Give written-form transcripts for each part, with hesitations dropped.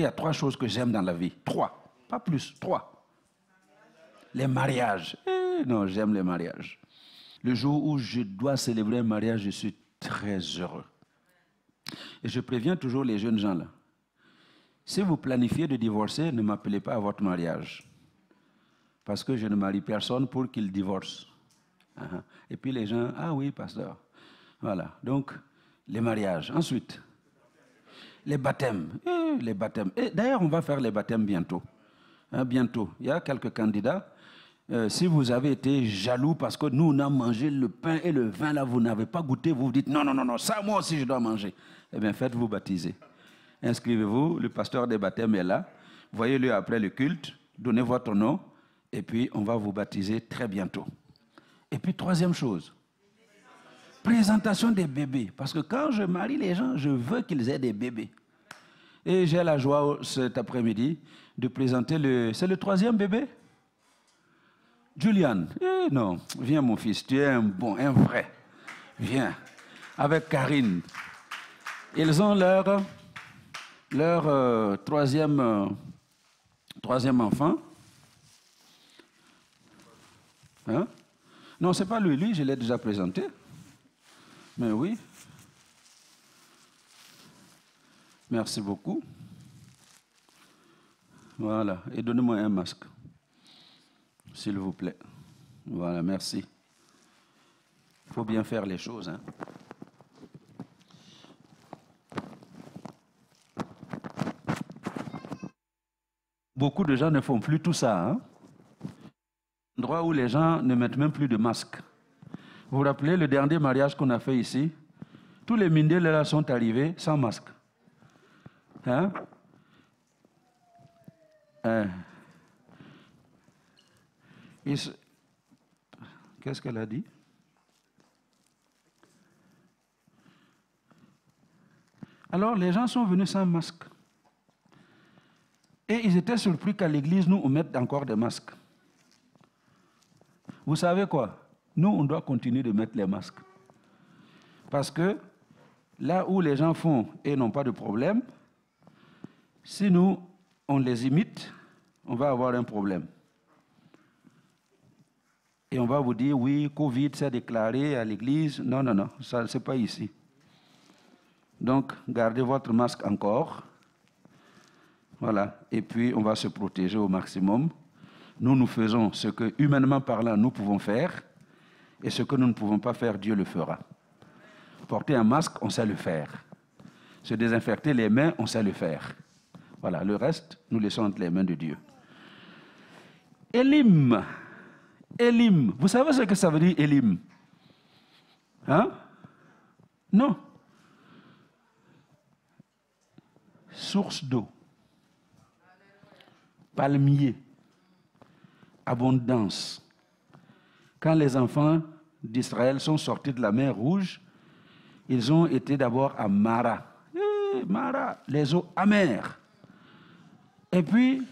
qu'il y a 3 choses que j'aime dans la vie. 3, pas plus, 3. Les mariages. Non, j'aime les mariages. Le jour où je dois célébrer un mariage, je suis très heureux. Et je préviens toujours les jeunes gens là. Si vous planifiez de divorcer, ne m'appelez pas à votre mariage. Parce que je ne marie personne pour qu'il divorce. Et puis les gens, ah oui, pasteur. Voilà, donc les mariages. Ensuite, les baptêmes. Les baptêmes. Et d'ailleurs, on va faire les baptêmes bientôt. Bientôt. Il y a quelques candidats. Si vous avez été jaloux parce que nous, on a mangé le pain et le vin, là, vous n'avez pas goûté, vous vous dites, non, non, non, non, ça, moi aussi, je dois manger. Eh bien, faites-vous baptiser. Inscrivez-vous, le pasteur des baptêmes est là. Voyez-le après le culte, donnez votre nom, et puis on va vous baptiser très bientôt. Et puis, 3e chose, présentation des bébés. Parce que quand je marie les gens, je veux qu'ils aient des bébés. Et j'ai la joie cet après-midi de présenter c'est le 3e bébé? Julian, non, viens mon fils, tu es un bon, un vrai. Viens, avec Karine. Ils ont leur 3e enfant. Hein? Non, ce n'est pas lui, lui je l'ai déjà présenté. Mais oui. Merci beaucoup. Voilà, et donnez-moi un masque. S'il vous plaît. Voilà, merci. Il faut bien faire les choses. Hein. Beaucoup de gens ne font plus tout ça. Hein. Endroit où les gens ne mettent même plus de masque. Vous vous rappelez le dernier mariage qu'on a fait ici? Tous les mindés là sont arrivés sans masque. Hein? Qu'est-ce qu'elle a dit? Alors, les gens sont venus sans masque. Et ils étaient surpris qu'à l'église, nous, on mette encore des masques. Vous savez quoi? Nous, on doit continuer de mettre les masques. Parce que là où les gens font et n'ont pas de problème, si nous, on les imite, on va avoir un problème. Et on va vous dire, oui, Covid s'est déclaré à l'église. Non, non, non, ça, ce n'est pas ici. Donc, gardez votre masque encore. Voilà. Et puis, on va se protéger au maximum. Nous faisons ce que, humainement parlant, nous pouvons faire. Et ce que nous ne pouvons pas faire, Dieu le fera. Porter un masque, on sait le faire. Se désinfecter les mains, on sait le faire. Voilà. Le reste, nous laissons entre les mains de Dieu. Élim. Élim. Vous savez ce que ça veut dire, Élim? Hein? Non. Source d'eau. Palmier. Abondance. Quand les enfants d'Israël sont sortis de la mer Rouge, ils ont été d'abord à Mara. Mara, les eaux amères. Et puis,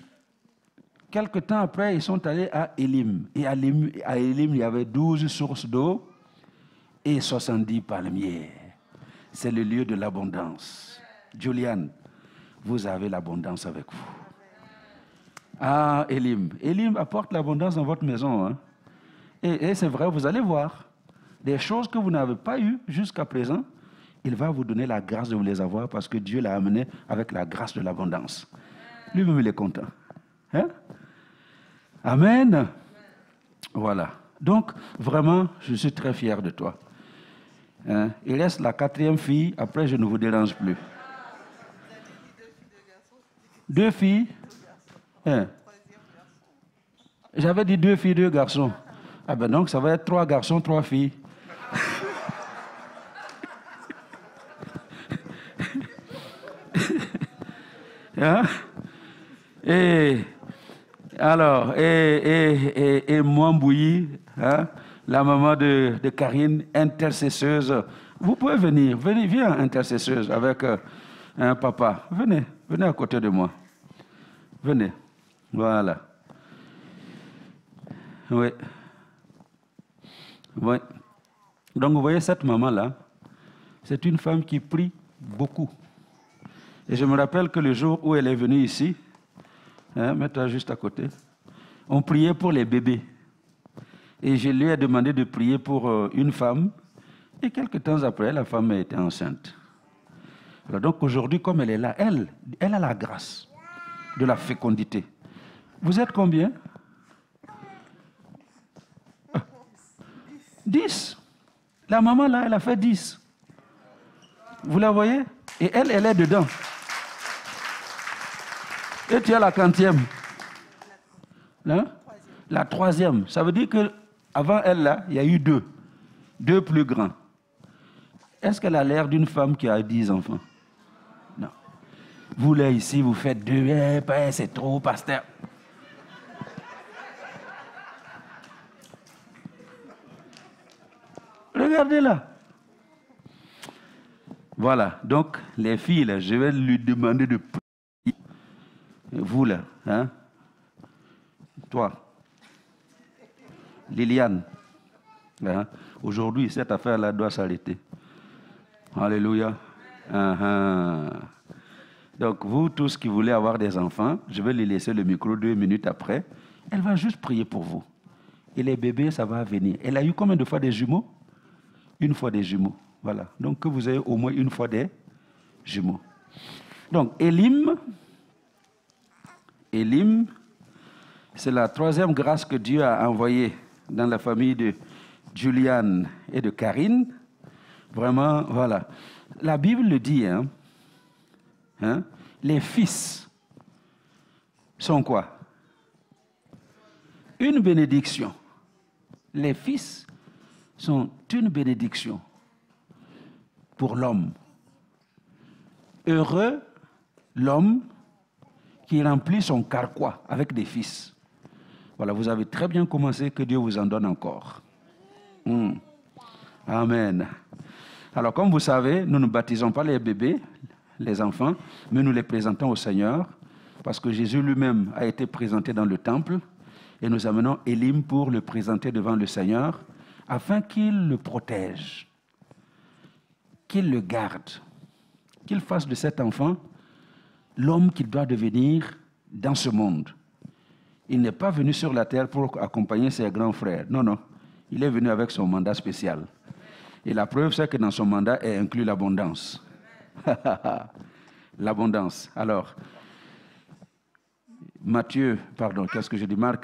quelque temps après, ils sont allés à Élim. Et à Élim, il y avait 12 sources d'eau et 70 palmiers. C'est le lieu de l'abondance. Julian, vous avez l'abondance avec vous. Ah, Élim. Élim apporte l'abondance dans votre maison. Hein? Et c'est vrai, vous allez voir. Des choses que vous n'avez pas eues jusqu'à présent, il va vous donner la grâce de vous les avoir parce que Dieu l'a amené avec la grâce de l'abondance. Lui-même, il est content. Hein? Amen. Voilà. Donc, vraiment, je suis très fier de toi. Hein? Il reste la 4e fille, après je ne vous dérange plus. 2 filles. Hein? J'avais dit 2 filles, 2 garçons. Ah ben donc, ça va être 3 garçons, 3 filles. Hein? Et alors, et Mwambouyi, hein, la maman de Karine, intercesseuse. Vous pouvez venir, viens, intercesseuse, avec un papa. Venez à côté de moi. Venez. Voilà. Oui. Oui. Donc, vous voyez cette maman-là, c'est une femme qui prie beaucoup. Et je me rappelle que le jour où elle est venue ici, mets-toi juste à côté, on priait pour les bébés. Et je lui ai demandé de prier pour une femme. Et quelques temps après, la femme était enceinte. Alors donc aujourd'hui, comme elle est là, elle a la grâce de la fécondité. Vous êtes combien? 10. La maman là, elle a fait 10. Vous la voyez? Et elle est dedans. Et tu as la 40e. Hein? La 3e. Ça veut dire qu'avant elle là, il y a eu 2. 2 plus grands. Est-ce qu'elle a l'air d'une femme qui a 10 enfants? Non. Vous là ici, vous faites 2. C'est trop, pasteur. Regardez là. Voilà. Donc, les filles, là, je vais lui demander de prier. Vous là, hein? Toi, Liliane. Hein? Aujourd'hui, cette affaire-là doit s'arrêter. Alléluia. Donc, vous tous qui voulez avoir des enfants, je vais lui laisser le micro 2 minutes après. Elle va juste prier pour vous. Et les bébés, ça va venir. Elle a eu combien de fois des jumeaux? Une fois des jumeaux. Voilà. Donc, que vous ayez au moins une fois des jumeaux. Donc, Élim, c'est la 3e grâce que Dieu a envoyée dans la famille de Juliane et de Karine. Vraiment, voilà. La Bible le dit, les fils sont quoi? Une bénédiction. Les fils sont une bénédiction pour l'homme. Heureux l'homme qui remplit son carquois avec des fils. Voilà, vous avez très bien commencé, que Dieu vous en donne encore. Amen. Alors, comme vous savez, nous ne baptisons pas les bébés, les enfants, mais nous les présentons au Seigneur, parce que Jésus lui-même a été présenté dans le temple, et nous amenons Élim pour le présenter devant le Seigneur, afin qu'il le protège, qu'il le garde, qu'il fasse de cet enfant l'homme qu'il doit devenir dans ce monde. Il n'est pas venu sur la terre pour accompagner ses grands frères. Non, non. Il est venu avec son mandat spécial. Et la preuve, c'est que dans son mandat est inclus l'abondance. L'abondance. Alors, Marc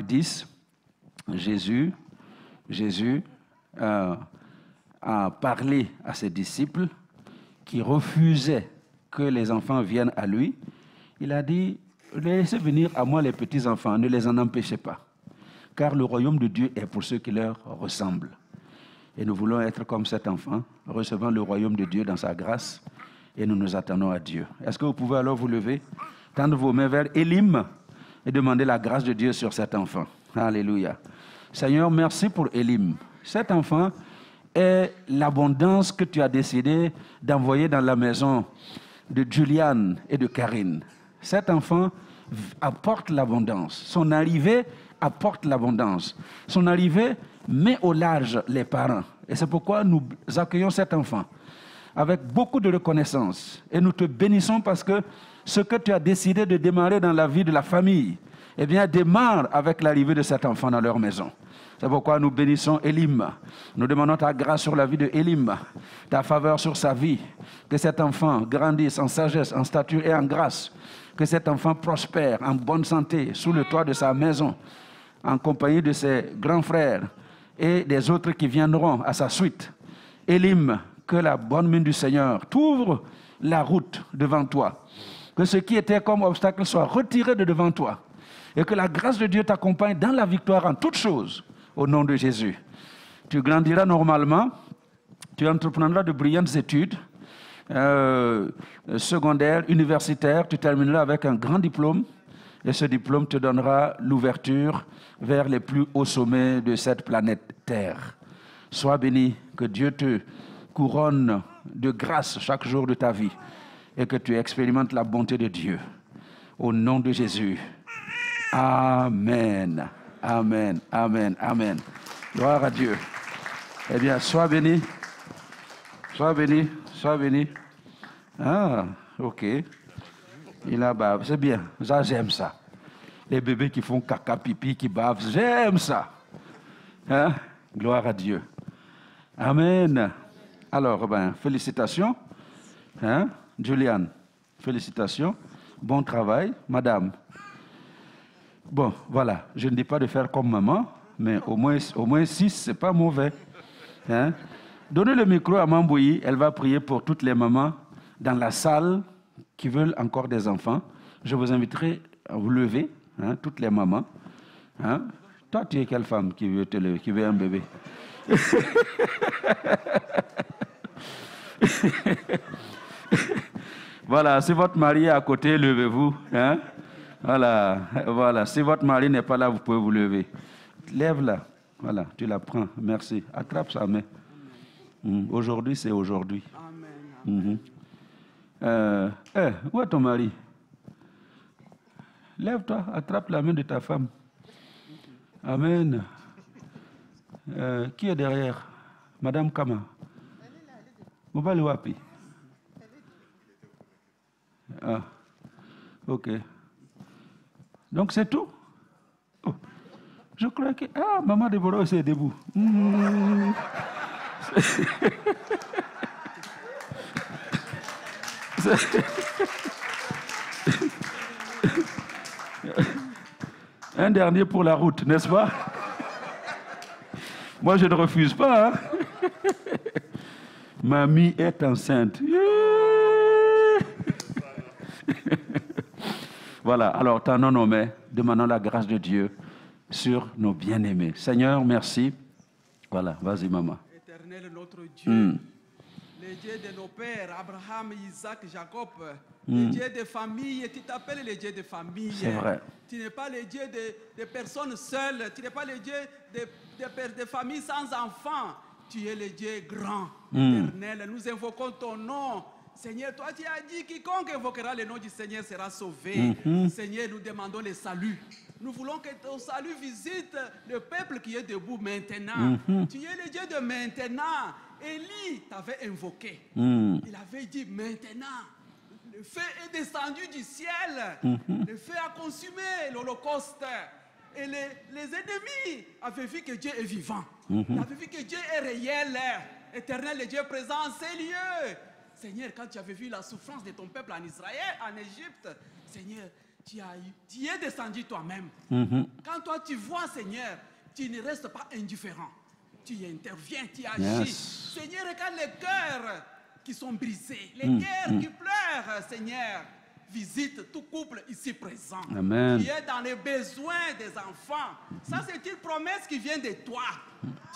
10, Jésus a parlé à ses disciples qui refusaient que les enfants viennent à lui. Il a dit, laissez venir à moi les petits-enfants, ne les en empêchez pas, car le royaume de Dieu est pour ceux qui leur ressemblent. Et nous voulons être comme cet enfant, recevant le royaume de Dieu dans sa grâce, et nous nous attendons à Dieu. Est-ce que vous pouvez alors vous lever, tendre vos mains vers Élim et demander la grâce de Dieu sur cet enfant? Alléluia. Seigneur, merci pour Élim. Cet enfant est l'abondance que tu as décidé d'envoyer dans la maison de Juliane et de Karine. Cet enfant apporte l'abondance. Son arrivée apporte l'abondance. Son arrivée met au large les parents. Et c'est pourquoi nous accueillons cet enfant avec beaucoup de reconnaissance. Et nous te bénissons parce que ce que tu as décidé de démarrer dans la vie de la famille, eh bien, démarre avec l'arrivée de cet enfant dans leur maison. C'est pourquoi nous bénissons Élim. Nous demandons ta grâce sur la vie de Élim, ta faveur sur sa vie. Que cet enfant grandisse en sagesse, en stature et en grâce. Que cet enfant prospère en bonne santé sous le toit de sa maison, en compagnie de ses grands frères et des autres qui viendront à sa suite. Élim, que la bonne main du Seigneur t'ouvre la route devant toi. Que ce qui était comme obstacle soit retiré de devant toi. Et que la grâce de Dieu t'accompagne dans la victoire en toutes choses. Au nom de Jésus. Tu grandiras normalement, tu entreprendras de brillantes études, secondaires, universitaires, tu termineras avec un grand diplôme, et ce diplôme te donnera l'ouverture vers les plus hauts sommets de cette planète Terre. Sois béni, que Dieu te couronne de grâce chaque jour de ta vie, et que tu expérimentes la bonté de Dieu. Au nom de Jésus. Amen. Amen, amen, amen. Gloire à Dieu. Eh bien, sois béni. Sois béni, sois béni. Ah, ok. Il a bave. C'est bien. Ça, j'aime ça. Les bébés qui font caca, pipi, qui bavent. J'aime ça. Hein? Gloire à Dieu. Amen. Alors, félicitations. Hein? Juliane, félicitations. Bon travail. Madame. Bon, voilà. Je ne dis pas de faire comme maman, mais au moins 6, c'est pas mauvais. Hein? Donnez le micro à Mambouyi. Elle va prier pour toutes les mamans dans la salle qui veulent encore des enfants. Je vous inviterai à vous lever, hein, toutes les mamans. Hein? Toi, tu es quelle femme qui veut te lever, qui veut un bébé? Voilà, si votre mari est à côté, levez-vous. Hein? Voilà. Si votre mari n'est pas là, vous pouvez vous lever. Lève-la. Voilà, tu la prends. Merci. Attrape sa main. Aujourd'hui, c'est aujourd'hui. Amen. Où est ton mari? Lève-toi, attrape la main de ta femme. Amen. Qui est derrière? Madame Kama. Mobali wapi? Ah, ok. Donc c'est tout? Oh, je crois que... Ah, maman Déborah aussi est debout. Un dernier pour la route, n'est-ce pas? Moi, je ne refuse pas. Hein? Mamie est enceinte. Voilà, alors, t'en nommé, demandons la grâce de Dieu sur nos bien-aimés. Seigneur, merci. Voilà, vas-y, maman. Éternel, notre Dieu, le Dieu de nos pères, Abraham, Isaac, Jacob, le Dieu des familles, tu t'appelles le Dieu des familles. C'est vrai. Tu n'es pas le Dieu de personnes seules, tu n'es pas le Dieu de familles sans enfants. Tu es le Dieu grand, éternel. Nous invoquons ton nom. Seigneur, toi tu as dit quiconque invoquera le nom du Seigneur sera sauvé. Seigneur, nous demandons le salut. Nous voulons que ton salut visite le peuple qui est debout maintenant. Tu es le Dieu de maintenant. Élie t'avait invoqué. Il avait dit maintenant. Le feu est descendu du ciel. Le feu a consumé l'Holocauste. Et les ennemis avaient vu que Dieu est vivant. Ils avaient vu que Dieu est réel. Éternel, le Dieu présent en ces lieux. Seigneur, quand tu avais vu la souffrance de ton peuple en Israël, en Égypte, Seigneur, tu es descendu toi-même. Quand toi tu vois, Seigneur, tu ne restes pas indifférent. Tu interviens, tu agis. Seigneur, regarde les cœurs qui sont brisés, les cœurs qui pleurent, Seigneur. Visite tout couple ici présent. Amen. Qui est dans les besoins des enfants. Ça, c'est une promesse qui vient de toi.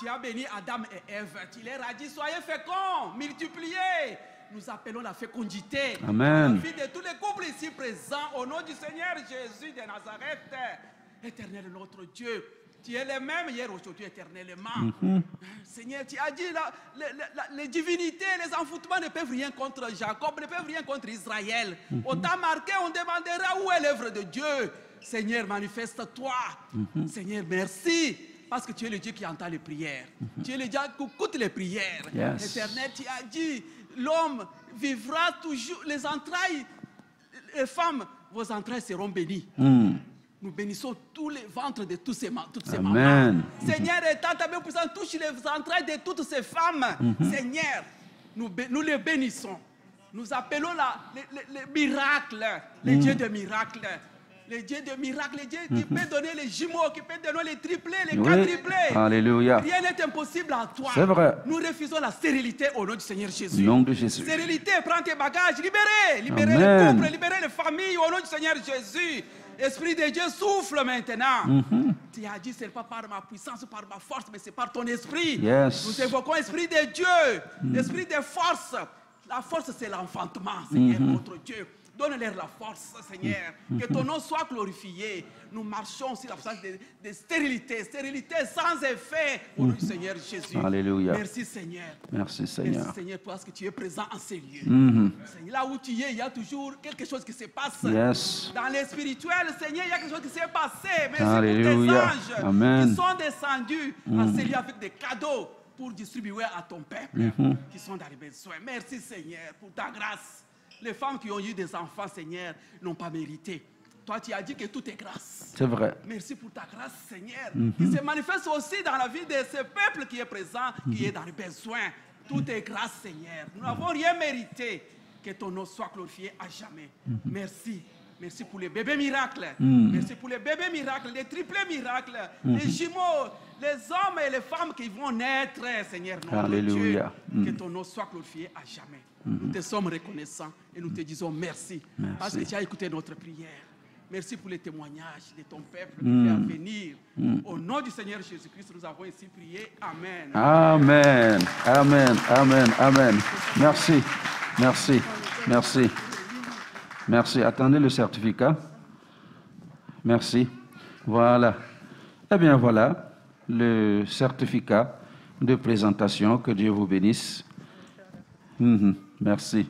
Tu as béni Adam et Ève. Tu leur as dit, soyez féconds, multipliez. Nous appelons la fécondité. Amen. La vie de tous les couples ici présents, au nom du Seigneur Jésus de Nazareth. Éternel notre Dieu, tu es le même hier, aujourd'hui, éternellement. Seigneur, tu as dit, les divinités, les envoûtements ne peuvent rien contre Jacob, ne peuvent rien contre Israël. On t'a marqué, on demandera où est l'œuvre de Dieu. Seigneur, manifeste-toi. Seigneur, merci. Parce que tu es le Dieu qui entend les prières. Tu es le Dieu qui écoute les prières. Éternel, tu as dit, l'homme vivra toujours, les entrailles, les femmes, vos entrailles seront bénies. Nous bénissons tous les ventres de toutes ces mamans. Seigneur, étant ta main puissante, touche les entrailles de toutes ces femmes. Seigneur, nous les bénissons. Nous appelons les miracles, les dieux de miracles. Les dieux de miracles, les dieux qui peuvent donner les jumeaux, qui peuvent donner les triplés, les quadruplés. Alléluia. Rien n'est impossible à toi. C'est vrai. Nous refusons la stérilité au nom du Seigneur Jésus. Nom de Jésus. Stérilité, prends tes bagages, libérez les couples, libérez les familles au nom du Seigneur Jésus. Esprit de Dieu souffle maintenant. Tu as dit, ce n'est pas par ma puissance ou par ma force, mais c'est par ton esprit. Nous évoquons l'esprit de Dieu, l'esprit de force. La force, c'est l'enfantement, Seigneur notre Dieu. Donne-leur la force, Seigneur. Que ton nom soit glorifié. Nous marchons sur la puissance de stérilité. Stérilité sans effet au nom du Seigneur Jésus. Alléluia. Merci, Seigneur. Merci, Seigneur. Merci, Seigneur, parce que tu es présent en ces lieux. Seigneur, là où tu es, il y a toujours quelque chose qui se passe. Dans les spirituels, Seigneur, il y a quelque chose qui s'est passé. Merci pour tes anges qui sont descendus en ces lieux avec des cadeaux pour distribuer à ton peuple qui sont dans les besoins. Merci, Seigneur, pour ta grâce. Les femmes qui ont eu des enfants, Seigneur, n'ont pas mérité. Toi, tu as dit que tout est grâce. C'est vrai. Merci pour ta grâce, Seigneur. Qui se manifeste aussi dans la vie de ce peuple qui est présent, qui est dans le besoin. Tout est grâce, Seigneur. Nous n'avons rien mérité. Que ton nom soit glorifié à jamais. Merci. Merci pour les bébés miracles. Merci pour les bébés miracles, les triplés miracles, les jumeaux, les hommes et les femmes qui vont naître, Seigneur. Alléluia. Que ton nom soit glorifié à jamais. Nous te sommes reconnaissants et nous te disons merci. Parce que tu as écouté notre prière. Merci pour les témoignages de ton peuple qui vient venir. Au nom du Seigneur Jésus-Christ, nous avons ici prié. Amen. Amen. Amen. Amen. Amen. Merci. Merci. Merci. Merci. Attendez le certificat. Merci. Voilà. Eh bien, voilà le certificat de présentation. Que Dieu vous bénisse. Merci.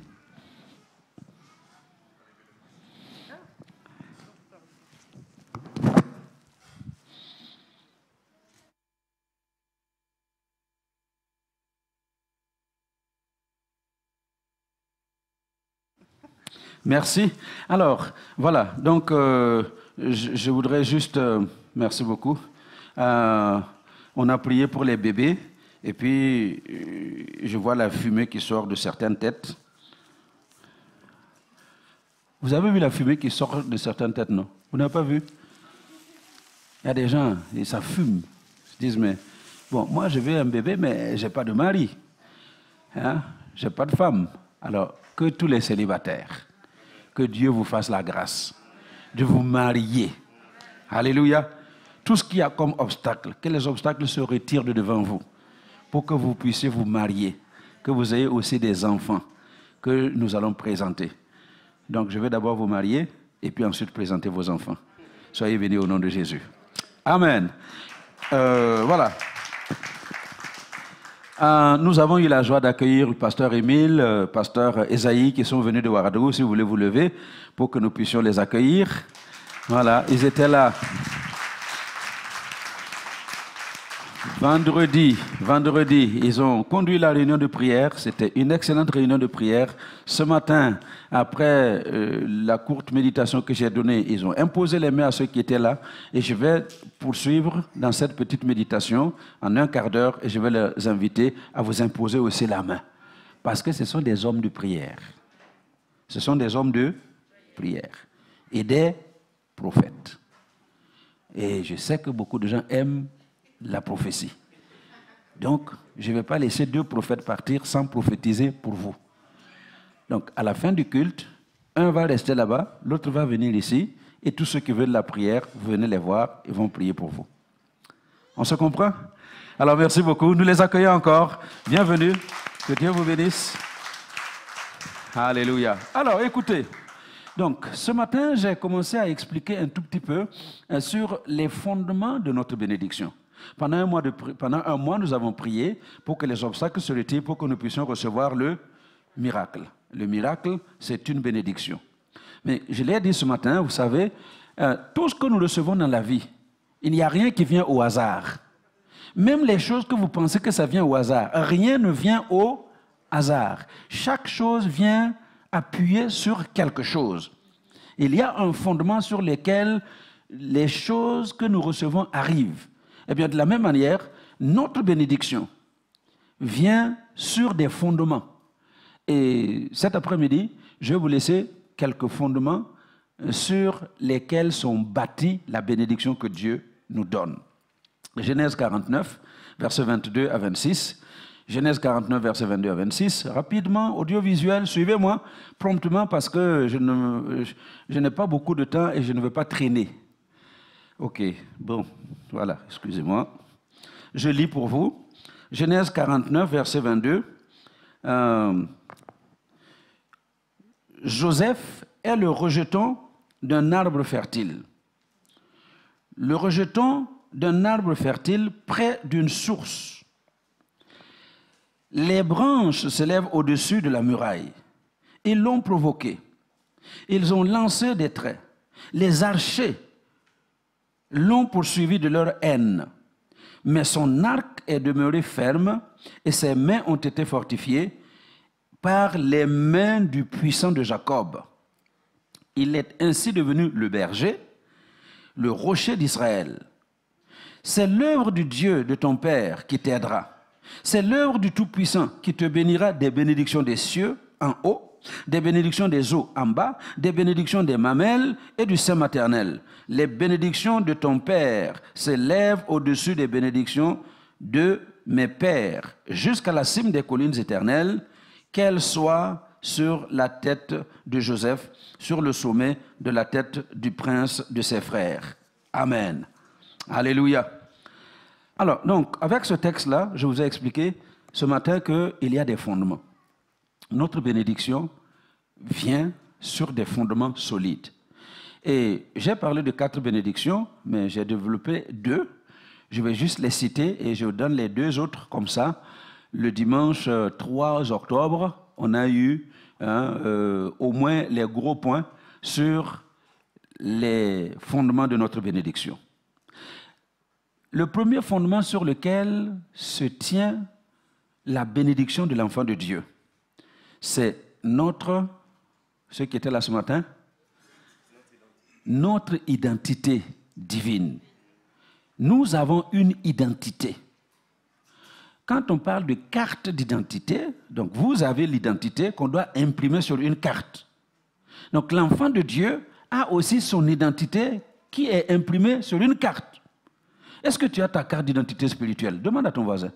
Merci. Alors, voilà. Donc, je voudrais juste... merci beaucoup. On a prié pour les bébés. Et puis, je vois la fumée qui sort de certaines têtes. Vous avez vu la fumée qui sort de certaines têtes, non? Vous n'avez pas vu? Il y a des gens, et ça fume. Ils se disent, mais... Bon, moi, je veux un bébé, mais je n'ai pas de mari. Hein? Je n'ai pas de femme. Alors, que tous les célibataires... Que Dieu vous fasse la grâce de vous marier. Alléluia. Tout ce qu'il y a comme obstacle, que les obstacles se retirent de devant vous pour que vous puissiez vous marier, que vous ayez aussi des enfants que nous allons présenter. Donc, je vais d'abord vous marier et puis ensuite présenter vos enfants. Soyez bénis au nom de Jésus. Amen. Voilà. Nous avons eu la joie d'accueillir le pasteur Émile, le pasteur Esaïe qui sont venus de Ouagadougou. Si vous voulez vous lever pour que nous puissions les accueillir. Voilà, ils étaient là. Vendredi, ils ont conduit la réunion de prière. C'était une excellente réunion de prière. Ce matin, après la courte méditation que j'ai donnée, ils ont imposé les mains à ceux qui étaient là. Et je vais poursuivre dans cette petite méditation en un quart d'heure et je vais les inviter à vous imposer aussi la main. Parce que ce sont des hommes de prière. Ce sont des hommes de prière et des prophètes. Et je sais que beaucoup de gens aiment la prophétie. Donc, je ne vais pas laisser 2 prophètes partir sans prophétiser pour vous. Donc, à la fin du culte, un va rester là-bas, l'autre va venir ici, et tous ceux qui veulent la prière, vous venez les voir, ils vont prier pour vous. On se comprend? Alors, merci beaucoup. Nous les accueillons encore. Bienvenue. Que Dieu vous bénisse. Alléluia. Alors, écoutez. Donc, ce matin, j'ai commencé à expliquer un tout petit peu sur les fondements de notre bénédiction. Pendant un mois, nous avons prié pour que les obstacles se retirent, pour que nous puissions recevoir le miracle. Le miracle, c'est une bénédiction. Mais je l'ai dit ce matin, vous savez, tout ce que nous recevons dans la vie, il n'y a rien qui vient au hasard. Même les choses que vous pensez que ça vient au hasard, rien ne vient au hasard. Chaque chose vient appuyer sur quelque chose. Il y a un fondement sur lequel les choses que nous recevons arrivent. Eh bien, de la même manière, notre bénédiction vient sur des fondements. Et cet après-midi, je vais vous laisser quelques fondements sur lesquels sont bâtis la bénédiction que Dieu nous donne. Genèse 49, versets 22 à 26. Genèse 49, versets 22 à 26. Rapidement, audiovisuel, suivez-moi promptement parce que je n'ai pas beaucoup de temps et je ne veux pas traîner. Ok, bon, voilà, excusez-moi. Je lis pour vous. Genèse 49, verset 22. Joseph est le rejeton d'un arbre fertile. Le rejeton d'un arbre fertile près d'une source. Les branches s'élèvent au-dessus de la muraille. Ils l'ont provoqué. Ils ont lancé des traits. Les archers l'ont poursuivi de leur haine. Mais son arc est demeuré ferme et ses mains ont été fortifiées par les mains du puissant de Jacob. Il est ainsi devenu le berger, le rocher d'Israël. C'est l'œuvre du Dieu de ton Père qui t'aidera. C'est l'œuvre du Tout-Puissant qui te bénira des bénédictions des cieux en haut, des bénédictions des eaux en bas, des bénédictions des mamelles et du sein maternel. Les bénédictions de ton Père s'élèvent au-dessus des bénédictions de mes pères, jusqu'à la cime des collines éternelles, qu'elles soient sur la tête de Joseph, sur le sommet de la tête du prince de ses frères. Amen. Alléluia. Alors, donc, avec ce texte-là, je vous ai expliqué ce matin qu'il y a des fondements. Notre bénédiction vient sur des fondements solides. Et j'ai parlé de 4 bénédictions, mais j'ai développé 2. Je vais juste les citer et je vous donne les 2 autres comme ça. Le dimanche 3 octobre, on a eu au moins les gros points sur les fondements de notre bénédiction. Le premier fondement sur lequel se tient la bénédiction de l'enfant de Dieu, c'est ceux qui étaient là ce matin, notre identité divine. Nous avons une identité. Quand on parle de carte d'identité, donc vous avez l'identité qu'on doit imprimer sur une carte. Donc l'enfant de Dieu a aussi son identité qui est imprimée sur une carte. Est-ce que tu as ta carte d'identité spirituelle? Demande à ton voisin.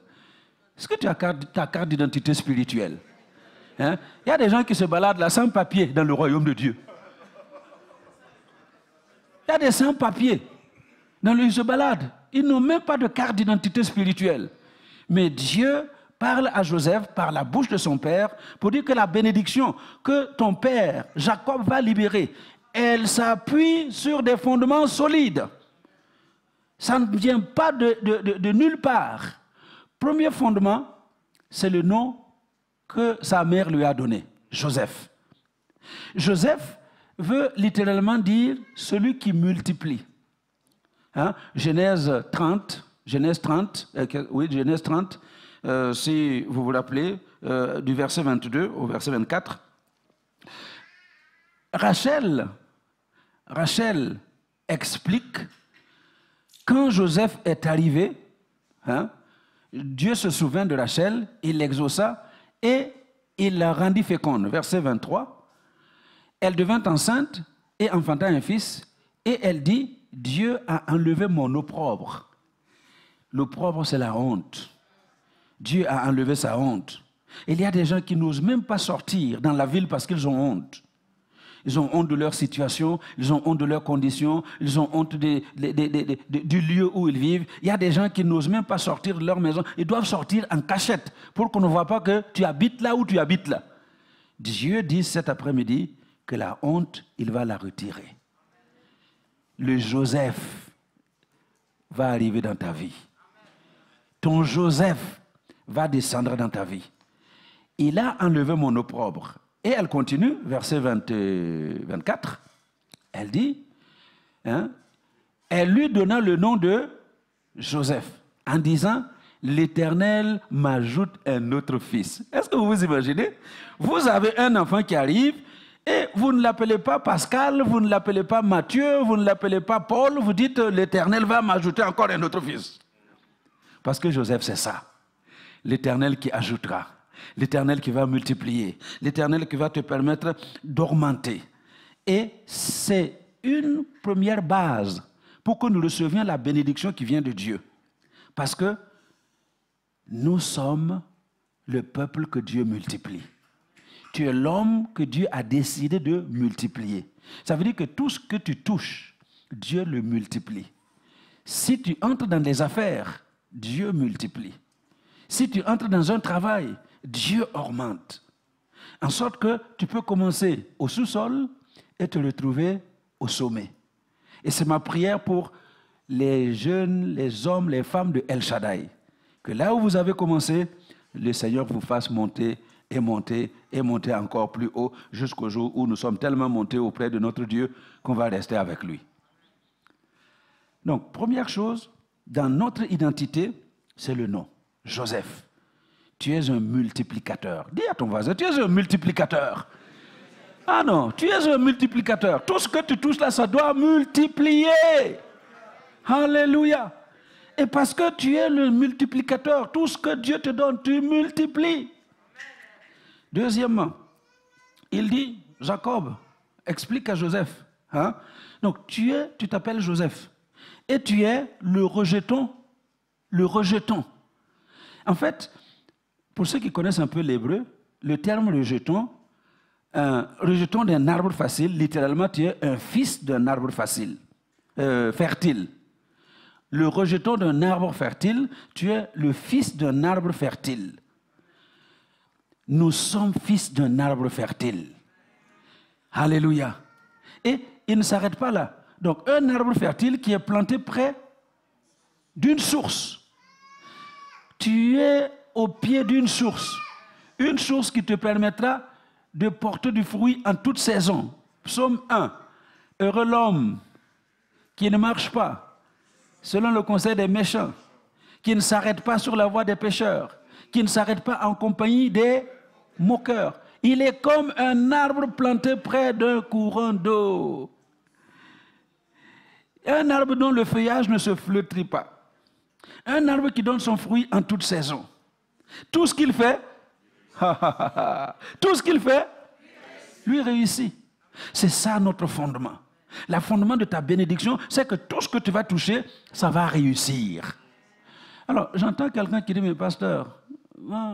Est-ce que tu as ta carte d'identité spirituelle? Il y a des gens qui se baladent là sans papier dans le royaume de Dieu. Il y a des sans-papiers. Ils se baladent. Ils n'ont même pas de carte d'identité spirituelle. Mais Dieu parle à Joseph par la bouche de son père pour dire que la bénédiction que ton père, Jacob, va libérer, elle s'appuie sur des fondements solides. Ça ne vient pas de nulle part. Premier fondement, c'est le nom que sa mère lui a donné, Joseph. Joseph veut littéralement dire celui qui multiplie. Genèse 30, si vous vous rappelez, du verset 22 au verset 24. Rachel explique, quand Joseph est arrivé, Dieu se souvint de Rachel, il l'exauça et il la rendit féconde. Verset 23, elle devint enceinte et enfanta un fils, et elle dit, Dieu a enlevé mon opprobre. L'opprobre, c'est la honte. Dieu a enlevé sa honte. Il y a des gens qui n'osent même pas sortir dans la ville parce qu'ils ont honte. Ils ont honte de leur situation, ils ont honte de leurs conditions, ils ont honte du lieu où ils vivent. Il y a des gens qui n'osent même pas sortir de leur maison. Ils doivent sortir en cachette pour qu'on ne voit pas que tu habites là ou tu habites là. Dieu dit cet après-midi que la honte, il va la retirer. Le Joseph va arriver dans ta vie. Ton Joseph va descendre dans ta vie. Il a enlevé mon opprobre. Et elle continue, verset 24, elle dit, elle lui donna le nom de Joseph, en disant, l'Éternel m'ajoute un autre fils. Est-ce que vous vous imaginez? Vous avez un enfant qui arrive, et vous ne l'appelez pas Pascal, vous ne l'appelez pas Matthieu, vous ne l'appelez pas Paul, vous dites, l'Éternel va m'ajouter encore un autre fils. Parce que Joseph, c'est ça. L'Éternel qui ajoutera. L'Éternel qui va multiplier, l'Éternel qui va te permettre d'augmenter. Et c'est une première base pour que nous recevions la bénédiction qui vient de Dieu. Parce que nous sommes le peuple que Dieu multiplie. Tu es l'homme que Dieu a décidé de multiplier. Ça veut dire que tout ce que tu touches, Dieu le multiplie. Si tu entres dans les affaires, Dieu multiplie. Si tu entres dans un travail, Dieu augmente. En sorte que tu peux commencer au sous-sol et te retrouver au sommet. Et c'est ma prière pour les jeunes, les hommes, les femmes de El Shaddai. Que là où vous avez commencé, le Seigneur vous fasse monter et monter et monter encore plus haut jusqu'au jour où nous sommes tellement montés auprès de notre Dieu qu'on va rester avec lui. Donc, première chose, dans notre identité, c'est le nom, Joseph. tu es un multiplicateur. Dis à ton voisin, tu es un multiplicateur. Ah non, tu es un multiplicateur. Tout ce que tu touches là, ça doit multiplier. Alléluia. Et parce que tu es le multiplicateur, tout ce que Dieu te donne, tu multiplies. Deuxièmement, il dit, Jacob, explique à Joseph. Hein? Donc, tu t'appelles Joseph. Et tu es le rejeton. Le rejeton. En fait, pour ceux qui connaissent un peu l'hébreu, le terme rejeton d'un arbre facile, littéralement, tu es un fils d'un arbre facile, fertile. Le rejeton d'un arbre fertile, tu es le fils d'un arbre fertile. Nous sommes fils d'un arbre fertile. Alléluia. Et il ne s'arrête pas là. Donc, un arbre fertile qui est planté près d'une source. Tu es au pied d'une source. Une source qui te permettra de porter du fruit en toute saison. Psaume 1. Heureux l'homme qui ne marche pas selon le conseil des méchants, qui ne s'arrête pas sur la voie des pécheurs, qui ne s'arrête pas en compagnie des moqueurs. Il est comme un arbre planté près d'un courant d'eau. Un arbre dont le feuillage ne se flétrit pas. Un arbre qui donne son fruit en toute saison. Tout ce qu'il fait, tout ce qu'il fait, lui réussit. C'est ça notre fondement. Le fondement de ta bénédiction, c'est que tout ce que tu vas toucher, ça va réussir. Alors, j'entends quelqu'un qui dit, mais pasteur,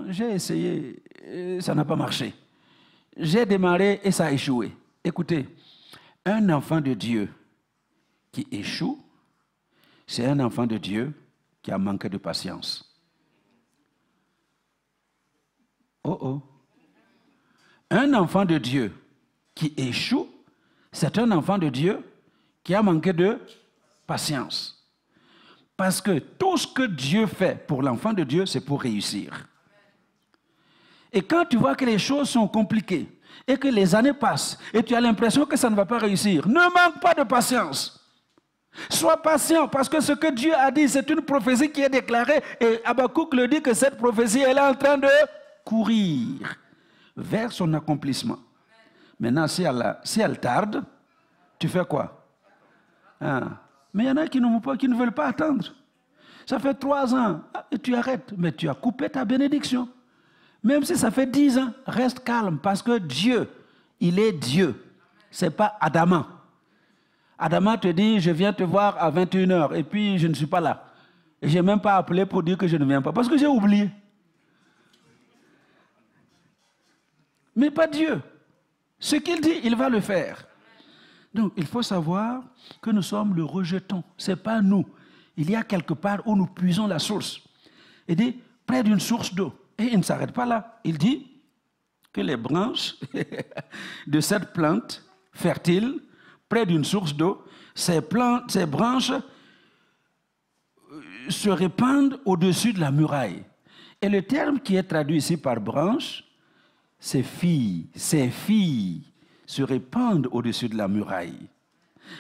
j'ai essayé, et ça n'a pas marché. J'ai démarré et ça a échoué. Écoutez, un enfant de Dieu qui échoue, c'est un enfant de Dieu qui a manqué de patience. Oh oh. Un enfant de Dieu qui échoue, c'est un enfant de Dieu qui a manqué de patience. Parce que tout ce que Dieu fait pour l'enfant de Dieu, c'est pour réussir. Et quand tu vois que les choses sont compliquées et que les années passent et tu as l'impression que ça ne va pas réussir, ne manque pas de patience. Sois patient parce que ce que Dieu a dit, c'est une prophétie qui est déclarée et Habakkuk le dit que cette prophétie, elle est en train de courir vers son accomplissement. Maintenant, si elle tarde, tu fais quoi? Mais il y en a qui ne veulent pas attendre. Ça fait 3 ans et tu arrêtes, mais tu as coupé ta bénédiction. Même si ça fait 10 ans, reste calme parce que Dieu, il est Dieu. Ce n'est pas Adama. Adama te dit, je viens te voir à 21h et puis je ne suis pas là. Et je n'ai même pas appelé pour dire que je ne viens pas parce que j'ai oublié. Mais pas Dieu. Ce qu'il dit, il va le faire. Donc, il faut savoir que nous sommes le rejeton. Ce n'est pas nous. Il y a quelque part où nous puisons la source. Il dit, près d'une source d'eau. Et il ne s'arrête pas là. Il dit que les branches de cette plante fertile, près d'une source d'eau, ces branches se répandent au-dessus de la muraille. Et le terme qui est traduit ici par branche, ces filles se répandent au-dessus de la muraille.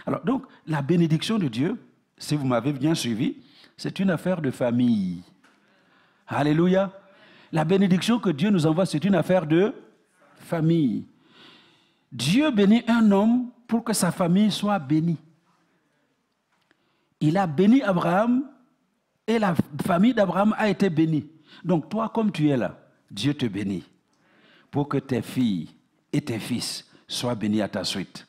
Alors donc, la bénédiction de Dieu, si vous m'avez bien suivi, c'est une affaire de famille. Alléluia. La bénédiction que Dieu nous envoie, c'est une affaire de famille. Dieu bénit un homme pour que sa famille soit bénie. Il a béni Abraham et la famille d'Abraham a été bénie. Donc toi, comme tu es là, Dieu te bénit pour que tes filles et tes fils soient bénis à ta suite.